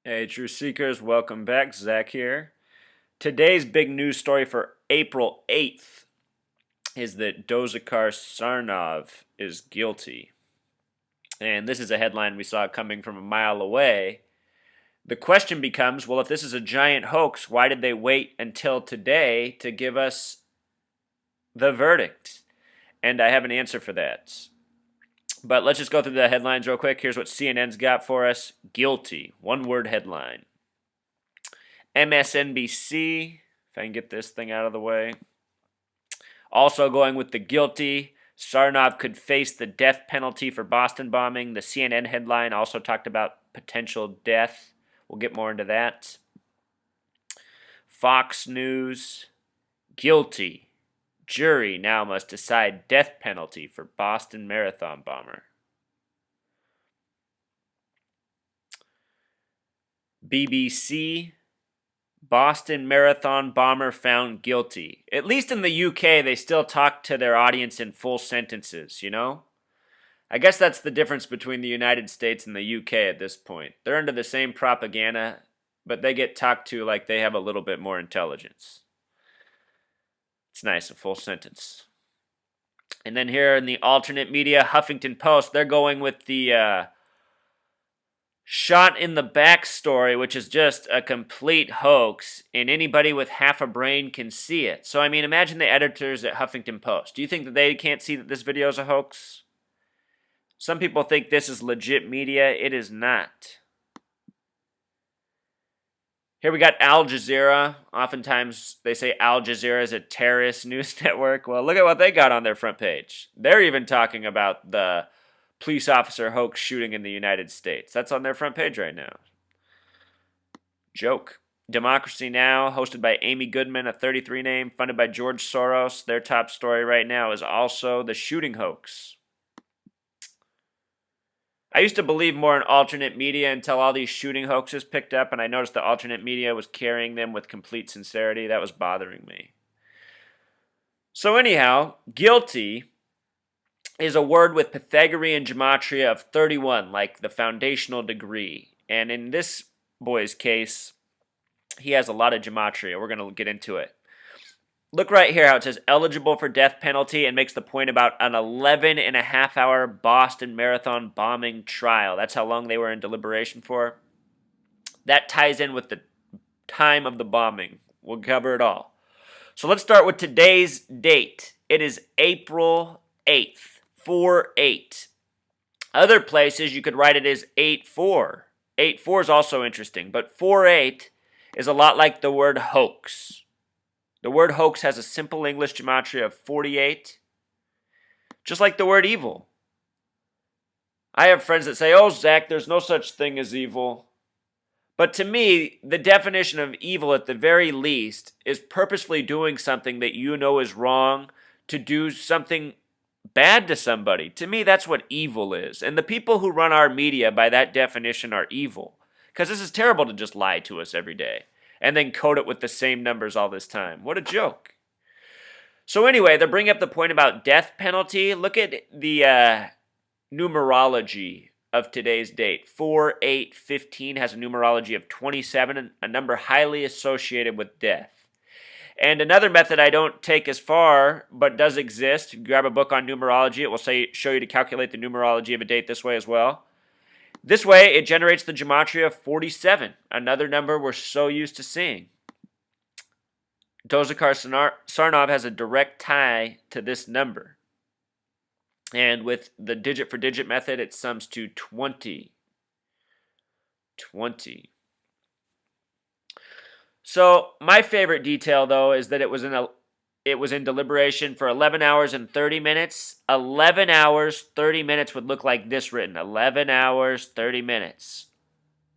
Hey, True Seekers, welcome back. Zach here. Today's big news story for April 8th is that Dzhokhar Tsarnaev is guilty. And this is a headline we saw coming from a mile away. The question becomes, well, if this is a giant hoax, why did they wait until today to give us the verdict? And I have an answer for that. But let's just go through the headlines real quick. Here's what CNN's got for us. Guilty. One-word headline. MSNBC, if I can get this thing out of the way. Also going with the guilty. Tsarnaev could face the death penalty for Boston bombing. The CNN headline also talked about potential death. We'll get more into that. Fox News, guilty. Jury now must decide death penalty for Boston Marathon bomber. BBC, Boston Marathon bomber found guilty. At least in the UK, they still talk to their audience in full sentences, you know? I guess that's the difference between the United States and the UK at this point. They're under the same propaganda, but they get talked to like they have a little bit more intelligence. It's nice, a full sentence. And then here in the alternate media, Huffington Post, they're going with the shot in the back story, which is just a complete hoax, and anybody with half a brain can see it. So, I mean, imagine the editors at Huffington Post. Do you think that they can't see that this video is a hoax? Some people think this is legit media. It is not. Here we got Al Jazeera. Oftentimes they say Al Jazeera is a terrorist news network. Well, look at what they got on their front page. They're even talking about the police officer hoax shooting in the United States. That's on their front page right now. Joke. Democracy Now!, hosted by Amy Goodman, a 33 name, funded by George Soros. Their top story right now is also the shooting hoax. I used to believe more in alternate media until all these shooting hoaxes picked up, and I noticed the alternate media was carrying them with complete sincerity. That was bothering me. So anyhow, guilty is a word with Pythagorean gematria of 31, like the foundational degree. And in this boy's case, he has a lot of gematria. We're going to get into it. Look right here how it says eligible for death penalty and makes the point about an 11-and-a-half-hour Boston Marathon bombing trial. That's how long they were in deliberation for. That ties in with the time of the bombing. We'll cover it all. So let's start with today's date. It is April 8th, 4-8. Other places you could write it as 8-4. 8-4 is also interesting, but 4-8 is a lot like the word hoax. The word hoax has a simple English gematria of 48, just like the word evil. I have friends that say, oh, Zach, there's no such thing as evil. But to me, the definition of evil at the very least is purposefully doing something that you know is wrong to do something bad to somebody. To me, that's what evil is. And the people who run our media by that definition are evil. Because this is terrible to just lie to us every day and then code it with the same numbers all this time. What a joke. So anyway, they're bringing up the point about death penalty. Look at the numerology of today's date. 4-8-15 has a numerology of 27, a number highly associated with death. And another method I don't take as far, but does exist. If you grab a book on numerology, it will show you to calculate the numerology of a date this way as well. This way, it generates the gematria of 47, another number we're so used to seeing. Dzhokhar Tsarnaev has a direct tie to this number. And with the digit-for-digit method, it sums to 20. 20. So, my favorite detail, though, is that it was in deliberation for 11 hours and 30 minutes. 11 hours, 30 minutes would look like this written. 11 hours, 30 minutes.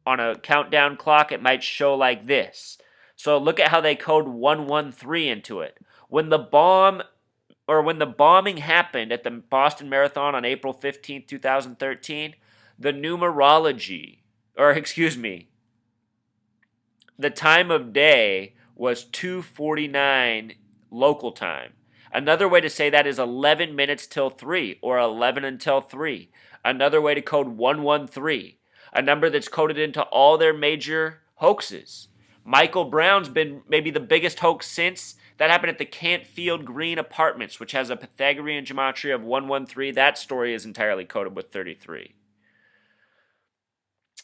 On a countdown clock, it might show like this. So look at how they code 113 into it. When the bombing happened at the Boston Marathon on April 15, 2013, the time of day was 2:49 local time. Another way to say that is 11 minutes till 3 or 11 until 3. Another way to code 113. a number that's coded into all their major hoaxes. Michael Brown's been maybe the biggest hoax since. That happened at the Cantfield Green Apartments, which has a Pythagorean gematria of 113. That story is entirely coded with 33.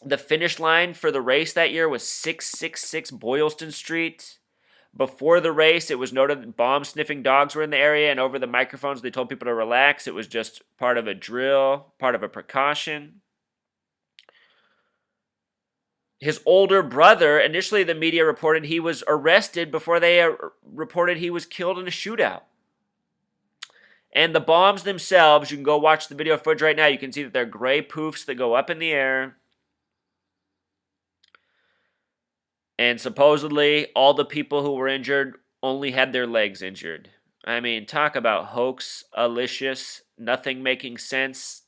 The finish line for the race that year was 666 Boylston Street. Before the race, it was noted that bomb-sniffing dogs were in the area, and over the microphones, they told people to relax. It was just part of a drill, part of a precaution. His older brother, initially the media reported he was arrested before they reported he was killed in a shootout. And the bombs themselves, you can go watch the video footage right now. You can see that they're gray poofs that go up in the air. And supposedly, all the people who were injured only had their legs injured. I mean, talk about hoax-alicious, nothing making sense.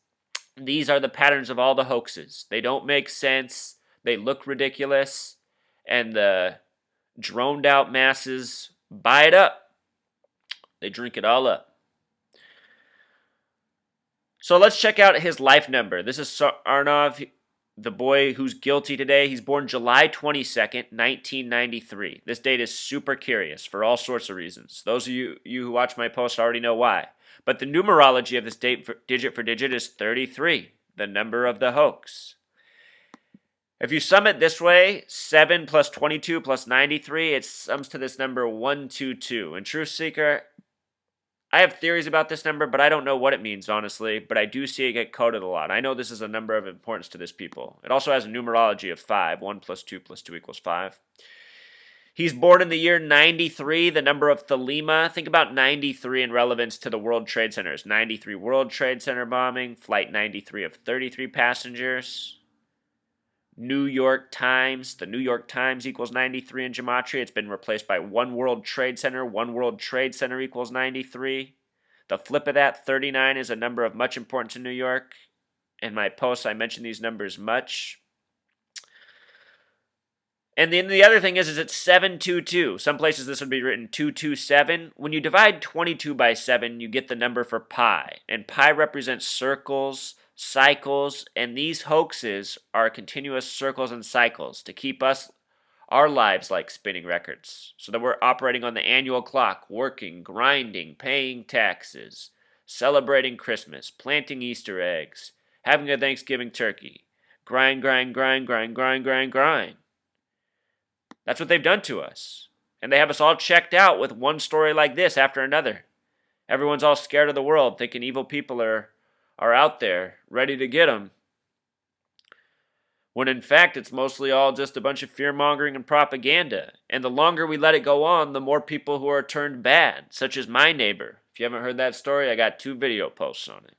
These are the patterns of all the hoaxes. They don't make sense. They look ridiculous. And the droned-out masses buy it up. They drink it all up. So let's check out his life number. This is Tsarnaev, the boy who's guilty today. He's born July 22nd, 1993. This date is super curious for all sorts of reasons. Those of you who watch my posts already know why. But the numerology of this date, digit for digit, is 33, the number of the hoax. If you sum it this way, 7 plus 22 plus 93, it sums to this number 122. And Truth Seeker, I have theories about this number, but I don't know what it means, honestly. But I do see it get coded a lot. I know this is a number of importance to this people. It also has a numerology of 5. 1 plus 2 plus 2 equals 5. He's born in the year 93, the number of Thelema. Think about 93 in relevance to the World Trade Centers. 93 World Trade Center bombing, flight 93 of 33 passengers. New York Times. The New York Times equals 93 in gematria. It's been replaced by One World Trade Center. One World Trade Center equals 93. The flip of that, 39, is a number of much importance in New York. In my posts, I mention these numbers much. And then the other thing is it's 722. Some places this would be written 227. When you divide 22 by 7, you get the number for pi. And pi represents circles, cycles, and these hoaxes are continuous circles and cycles to keep our lives like spinning records, so that we're operating on the annual clock, working, grinding, paying taxes, celebrating Christmas, planting Easter eggs, having a Thanksgiving turkey. Grind, grind, grind, grind, grind, grind, grind. That's what they've done to us. And they have us all checked out with one story like this after another. Everyone's all scared of the world, thinking evil people are out there, ready to get them. When in fact, it's mostly all just a bunch of fear-mongering and propaganda. And the longer we let it go on, the more people who are turned bad, such as my neighbor. If you haven't heard that story, I got 2 video posts on it.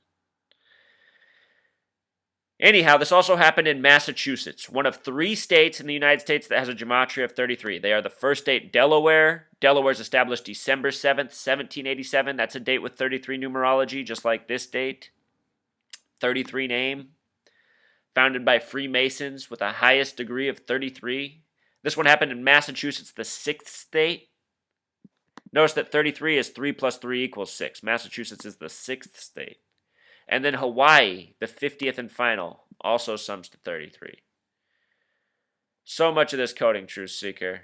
Anyhow, this also happened in Massachusetts, one of 3 states in the United States that has a gematria of 33. They are the first state, Delaware. Delaware's established December 7th, 1787. That's a date with 33 numerology, just like this date. 33 name. Founded by Freemasons with a highest degree of 33. This one happened in Massachusetts, the 6th state. Notice that 33 is 3 plus 3 equals 6. Massachusetts is the 6th state. And then Hawaii, the 50th and final, also sums to 33. So much of this coding, Truth Seeker.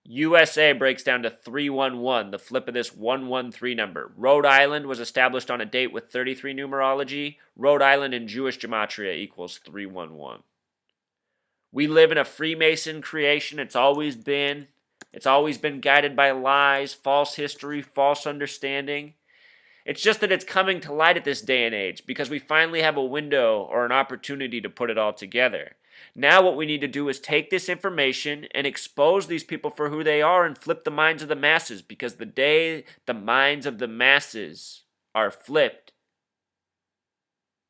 USA breaks down to 311, the flip of this 113 number. Rhode Island was established on a date with 33 numerology. Rhode Island in Jewish gematria equals 311. We live in a Freemason creation. It's always been guided by lies, false history, false understanding. It's just that it's coming to light at this day and age because we finally have a window or an opportunity to put it all together. Now what we need to do is take this information and expose these people for who they are and flip the minds of the masses, because the day the minds of the masses are flipped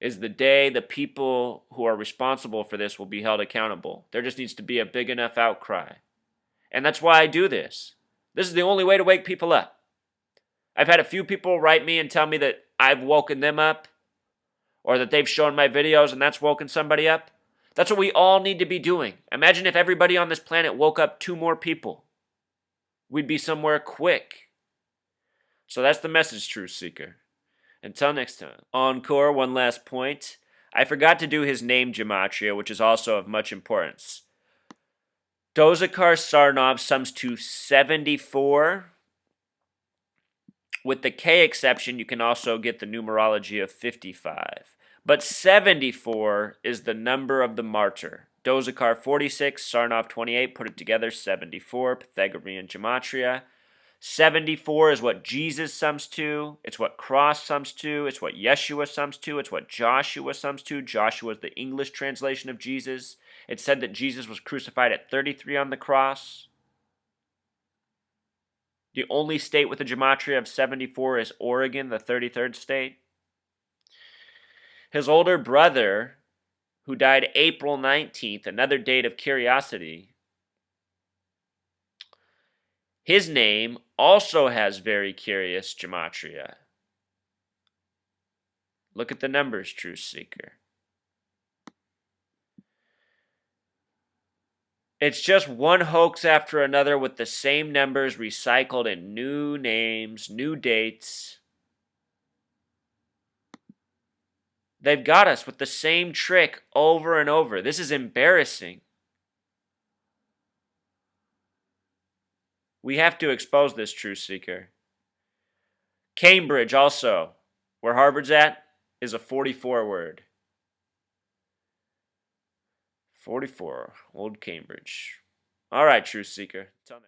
is the day the people who are responsible for this will be held accountable. There just needs to be a big enough outcry. And that's why I do this. This is the only way to wake people up. I've had a few people write me and tell me that I've woken them up, or that they've shown my videos and that's woken somebody up. That's what we all need to be doing. Imagine if everybody on this planet woke up 2 more people. We'd be somewhere quick. So that's the message, Truth Seeker. Until next time. Encore, one last point. I forgot to do his name gematria, which is also of much importance. Dzhokhar Tsarnaev sums to 74. With the K exception, you can also get the numerology of 55. But 74 is the number of the martyr. Dzhokhar 46, Tsarnaev 28, put it together, 74, Pythagorean gematria. 74 is what Jesus sums to. It's what cross sums to. It's what Yeshua sums to. It's what Joshua sums to. Joshua is the English translation of Jesus. It said that Jesus was crucified at 33 on the cross. The only state with a gematria of 74 is Oregon, the 33rd state. His older brother, who died April 19th, another date of curiosity, his name also has very curious gematria. Look at the numbers, Truth Seeker. It's just one hoax after another with the same numbers recycled in new names, new dates. They've got us with the same trick over and over. This is embarrassing. We have to expose this, Truth Seeker. Cambridge also, where Harvard's at, is a 44 word. 44, Old Cambridge. All right, Truth Seeker. Till next